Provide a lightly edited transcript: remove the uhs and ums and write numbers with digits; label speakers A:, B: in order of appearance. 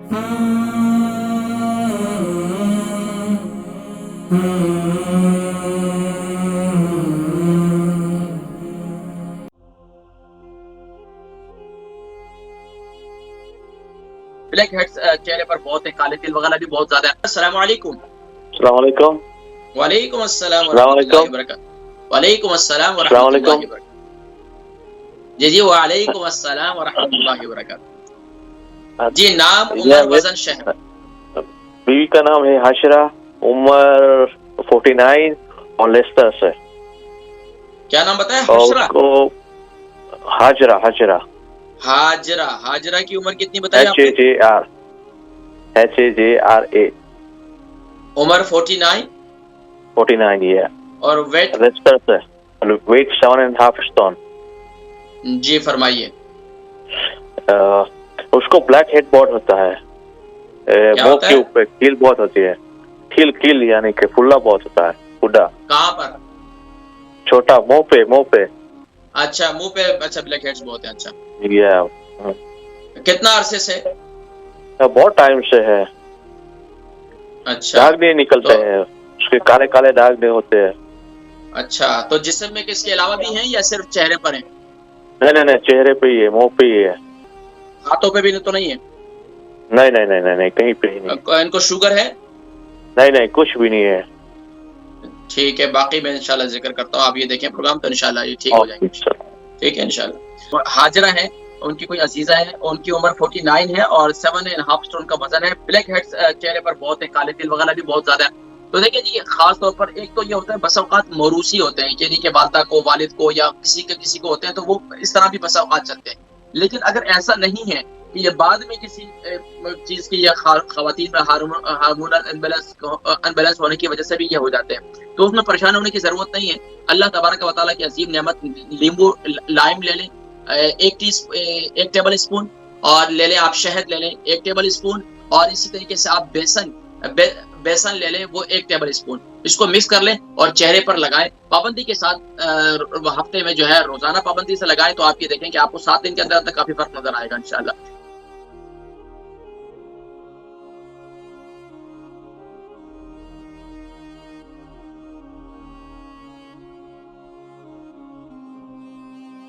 A: Black heads चेहरे पर बहुत है, काले तिल वगैरह भी बहुत ज्यादा है। अस्सलाम वालेकुम।
B: अस्सलाम वालेकुम।
A: वालेकुम अस्सलाम व
B: अस्सलाम
A: रहमतुल्लाहि
B: वालेकुम।
A: व बरकातहू। वालेकुम अस्सलाम व
B: अस्सलाम
A: रहमतुल्लाहि
B: वालेकुम।
A: व बरकातहू। जी, वालेकुम अस्सलाम व रहमतुल्लाहि व बरकातहू। जी, नाम,
B: ये
A: उम्र, वज़न, शहर।
B: बीवी का नाम है हाशिरा, उम्र 49 और लेस्टर से।
A: क्या नाम बताया?
B: और
A: हशरा?
B: उसको हाजरा हाजरा
A: हाजरा। हाजरा की उम्र कितनी बताई आपने?
B: HAJRA
A: उम्र 49
B: 49 ये
A: और वेट?
B: लेस्टर से। Weight 7.5 stone.
A: जी फरमाइए।
B: उसको ब्लैक हेड बहुत होता है,
A: क्या
B: मुंह
A: होता
B: के
A: है?
B: ऊपर कील बहुत होती है। कील यानी कि फुल्ला बहुत होता है, फुड्डा।
A: कहाँ पर?
B: छोटा मुंह पे।
A: अच्छा, मुंह पे। अच्छा, ब्लैक हेड्स बहुत है। अच्छा,
B: ये
A: कितना अरसे से?
B: बहुत टाइम से है।
A: अच्छा,
B: दाग नहीं निकलते
A: तो
B: हैं, उसके काले काले दाग नहीं होते हैं।
A: अच्छा, तो जिस्म में किसके अलावा भी हैं या सिर्फ चेहरे पर हैं?
B: नहीं, चेहरे पे ही है, मुंह पे ही है।
A: हाथों पे भी तो नहीं है?
B: नहीं, कहीं पे ही नहीं।
A: इनको शुगर है?
B: नहीं, कुछ भी नहीं है।
A: ठीक है, बाकी मैं इंशाल्लाह जिक्र करता हूँ। आप ये देखें प्रोग्राम, तो इंशाल्लाह ये ठीक हो जाएंगे। ठीक है इंशाल्लाह। हाजरा है, उनकी कोई अजीजा है, उनकी उम्र 49 है और 7.5 स्टोन का वजन है। ब्लैक हेड्स चेहरे पर बहुत है, काले तिल वगैरह भी बहुत ज्यादा है। तो देखिए जी, खास तौर पर एक तो ये होता है, बसा औकात मौरूसी होते हैं, यानी कि वालिदा को, वालिद को या किसी को होते हैं, तो वो इस तरह भी बसा औकात चलते हैं। लेकिन अगर ऐसा नहीं है कि ये बाद में किसी चीज की या खवातीन में हार्मोनल अनबैलेंस होने की वजह से भी ये हो जाते हैं, तो उसमें परेशान होने की जरूरत नहीं है। अल्लाह तबारक व तआला की अजीम नेमत, नींबू लाइम ले लें, एक टेबल स्पून, और ले लें आप शहद ले लें 1 टेबल स्पून, और इसी तरीके से आप बेसन ले लें, वो 1 टेबल स्पून। इसको मिक्स कर लें और चेहरे पर लगाएं पाबंदी के साथ। हफ्ते में जो है रोजाना पाबंदी से लगाएं, तो आप ये देखें कि आपको 7 दिन के अंदर काफी फर्क नजर आएगा इंशाल्लाह।